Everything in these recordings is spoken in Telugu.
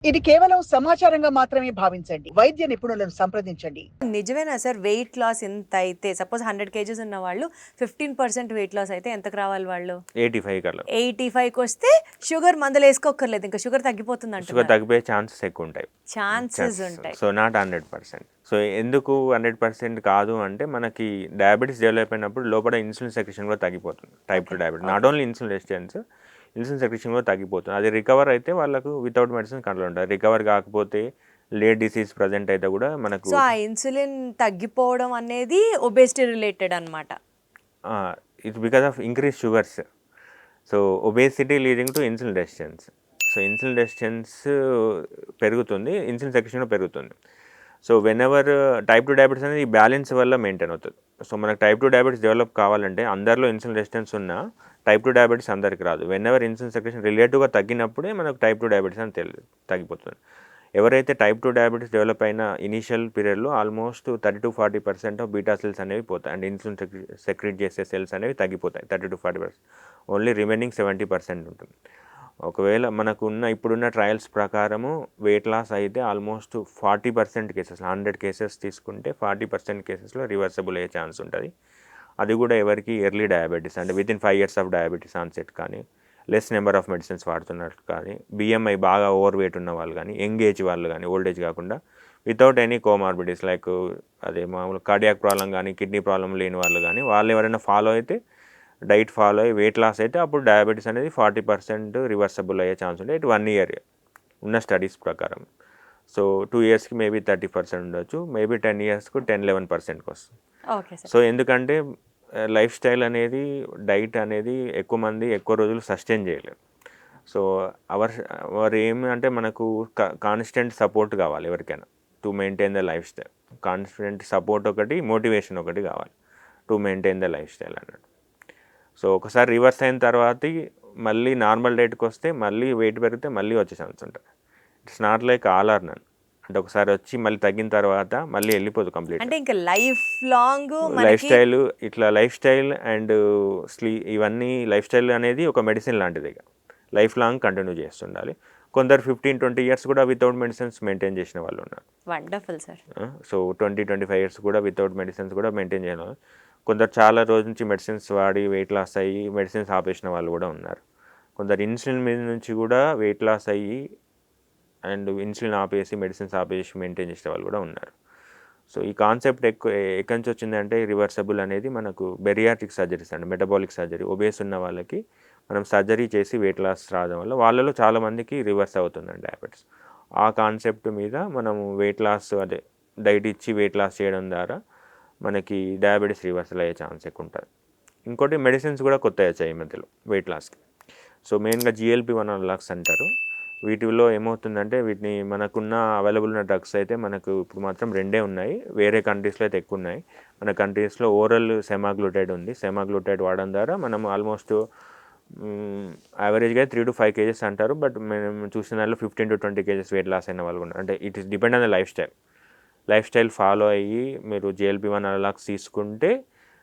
ఇది కేవలం సమాచారంగా మాత్రమే భావించండి. వైద్య నిపుణులను సంప్రదించండి. నిజమేనా సార్? వెయిట్ లాస్ ఇంతైతే సపోజ్ 100 కేజీస్ ఉన్న వాళ్ళు 15% వెయిట్ లాస్ అయితే ఎంతకు రావాలి వాళ్ళు? 85 కల్లా. 85కొస్తే షుగర్ మందులేసుకోక్కర్లేదు. ఇంకా షుగర్ షుగర్ తగ్గిపోతుందంటున్నారు. తగ్గిపోయే ఛాన్సెస్ ఎక్కువుంటాయి. ఛాన్సెస్ ఉంటాయి. So not 100%. సో ఎందుకు 100% కాదు అంటే మనకి డయాబెటీస్ డెవలప్ అయినప్పుడు లోపల ఇన్సులిన్ సెక్రెషన్ కూడా తగ్గిపోతుంది. Type 2 diabetes. Not only insulin resistance, insulin secretion కూడా తగ్గిపోతుంది. అది రికవర్ అయితే వాళ్ళకు వితౌట్ మెడిసిన్ కంట్రోల్ ఉంటుంది. రికవర్ కాకపోతే లేట్ డిసీజ్ ప్రజెంట్ అయితే కూడా మనకు సో ఆ ఇన్సులిన్ తగ్గిపోవడం అనేది ఒబేసిటీ రిలేటెడ్ అన్నమాట. It's because of increase sugars. So obesity leading to insulin resistance. So insulin resistance పెరుగుతుంది, ఇన్సులిన్ సెక్రెషన్ పెరుగుతుంది. సో వెనెవర్ టైప్ 2 డయాబెటీస్ అనేది ఈ బ్యాలెన్స్ వల్ల మెయింటైన్ అవుతుంది. సో మనకు టైప్ 2 డయాబెటీస్ డెవలప్ కావాలంటే అందరిలో ఇన్సులిన్ రెసిస్టెన్స్ ఉన్న టైప్ 2 డయాబెటీస్ అందరికి రాదు. వెనెవర్ ఇన్సులిన్ సెక్రెషన్ రిలేటివ్గా తగ్గినప్పుడే మనకు టైప్ 2 డయాబెటీస్ అని తగ్గిపోతుంది. ఎవరైతే టైప్ 2 డయాబెటీస్ డెవలప్ అయిన ఇనీషియల్ పీరియడ్లో ఆల్మోస్ట్ 30-40% ఆఫ్ బీటా సెల్స్ అనేవి పోతాయి అండ్ ఇన్సులిన్ సెక్రెట్ చేసే సెల్స్ అనేవి తగ్గిపోతాయి. 30-40%. ఓన్లీ రిమైనింగ్ 70% ఉంటుంది. ఒకవేళ మనకున్న ఇప్పుడున్న ట్రయల్స్ ప్రకారము వెయిట్ లాస్ అయితే ఆల్మోస్ట్ 40% కేసెస్, 100 కేసెస్ తీసుకుంటే 40% కేసెస్లో రివర్సబుల్ అయ్యే ఛాన్స్ ఉంటుంది. అది కూడా ఎవరికి ఎర్లీ డయాబెటీస్ అంటే within 5 years of diabetes onset కానీ, లెస్ నెంబర్ ఆఫ్ మెడిసిన్స్ వాడుతున్నట్టు కానీ, బిఎంఐ బాగా ఓవర్ వెయిట్ ఉన్న వాళ్ళు కానీ, యంగ్ ఏజ్ వాళ్ళు కానీ, ఓల్డ్ ఏజ్ కాకుండా వితౌట్ ఎనీ కోమార్బిడిటీస్ లైక్ అదే మామూలు కార్డియాక్ ప్రాబ్లం కానీ, కిడ్నీ ప్రాబ్లం లేని వాళ్ళు కానీ, వాళ్ళు ఎవరైనా ఫాలో అయితే డైట్ ఫాలో అయ్యి వెయిట్ లాస్ అయితే అప్పుడు డయాబెటీస్ అనేది 40% రివర్సబుల్ అయ్యే ఛాన్స్ ఉంటుంది. ఇటు 1 year ఉన్న స్టడీస్ ప్రకారం. సో 2 yearsకి మేబీ 30% ఉండొచ్చు, మేబీ 10 yearsకు 10-11%కి వస్తుంది. Okay sir. సో ఎందుకంటే లైఫ్ స్టైల్ అనేది, డైట్ అనేది ఎక్కువ మంది ఎక్కువ రోజులు సస్టైన్ చేయలేరు. సో అవర్ ఏం అంటే మనకు కాన్స్టెంట్ సపోర్ట్ కావాలి ఎవరికైనా to maintain the life style. Constant support ఒకటి, మోటివేషన్ ఒకటి కావాలి to maintain the life style అన్నట్టు. సో ఒకసారి రివర్స్ అయిన తర్వాత మళ్ళీ నార్మల్ డైట్కి వస్తే మళ్ళీ వెయిట్ పెరిగితే మళ్ళీ వచ్చే ఛాన్స్ ఉంటుంది. It's not like all or none. అంటే ఒకసారి వచ్చి మళ్ళీ తగ్గిన తర్వాత మళ్ళీ వెళ్ళిపోదు కంప్లీట్. అంటే ఇంకా లైఫ్ లాంగ్ లైఫ్ స్టైల్ ఇట్లా లైఫ్ స్టైల్ అండ్ ఇవన్నీ లైఫ్ స్టైల్ అనేది ఒక మెడిసిన్ లాంటిది. లైఫ్ లాంగ్ కంటిన్యూ చేస్తుండాలి. కొందరు 15-20 years కూడా వితౌట్ మెడిసిన్స్ మెయింటైన్ చేసిన వాళ్ళు ఉన్నారు. Wonderful sir. సో 20-25 years కూడా వితౌట్ మెడిసిన్స్ కూడా మెయింటైన్ చేయడం. కొందరు చాలా రోజుల నుంచి మెడిసిన్స్ వాడి వెయిట్ లాస్ అయ్యి మెడిసిన్స్ ఆపేసిన వాళ్ళు కూడా ఉన్నారు. కొందరు ఇన్సులిన్ మీద నుంచి కూడా వెయిట్ లాస్ అయ్యి అండ్ ఇన్సులిన్ ఆపేసి మెడిసిన్స్ ఆపేసి మెయింటైన్ చేసే వాళ్ళు కూడా ఉన్నారు. సో ఈ కాన్సెప్ట్ ఎక్కడి నుంచి వచ్చిందంటే రివర్సబుల్ అనేది మనకు బెరియాట్రిక్ సర్జరీస్ అండి, మెటబాలిక్ సర్జరీ. ఒబేస్ ఉన్న వాళ్ళకి మనం సర్జరీ చేసి వెయిట్ లాస్ రావడం వల్ల వాళ్ళలో చాలామందికి రివర్స్ అవుతుందండి డయాబెటీస్. ఆ కాన్సెప్ట్ మీద మనము వెయిట్ లాస్ అదే డైట్ ఇచ్చి వెయిట్ లాస్ చేయడం ద్వారా మనకి డయాబెటీస్ రివర్సల్ అయ్యే ఛాన్స్ ఎక్కువ ఉంటుంది. ఇంకోటి మెడిసిన్స్ కూడా కొత్త వచ్చాయి ఈ మధ్యలో వెయిట్ లాస్కి. సో మెయిన్గా GLP-1 అనలాగ్స్ అంటారు. వీటిలో ఏమవుతుందంటే వీటిని మనకున్న అవైలబుల్ ఉన్న డ్రగ్స్ అయితే మనకు ఇప్పుడు మాత్రం 2 ఉన్నాయి. వేరే కంట్రీస్లో అయితే ఎక్కువ ఉన్నాయి. మన కంట్రీస్లో ఓరల్ సెమాగ్లూటైడ్ ఉంది. సెమాగ్లూటైడ్ వాడడం ద్వారా మనం ఆల్మోస్ట్ యావరేజ్గా 3-5 kgs అంటారు. బట్ మేము చూసిన దాంట్లో 15-20 kgs వెయిట్ లాస్ అయిన వాళ్ళు ఉన్నారు. అంటే it is depend on the life style follow అయ్యి మీరు GLP-1 అనలాగ్స్ తీసుకుంటే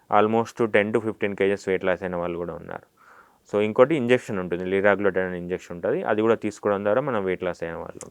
ఆల్మోస్ట్ 10-15 kgs వెయిట్ లాస్ అయిన వాళ్ళు కూడా ఉన్నారు. సో ఇంకోటి ఇంజెక్షన్ ఉంటుంది, లిరాగ్లుటైడ్ అనే ఇంజెక్షన్ ఉంటుంది. అది కూడా తీసుకోవడం ద్వారా మనం వెయిట్ లాస్ అయిన వాళ్ళు.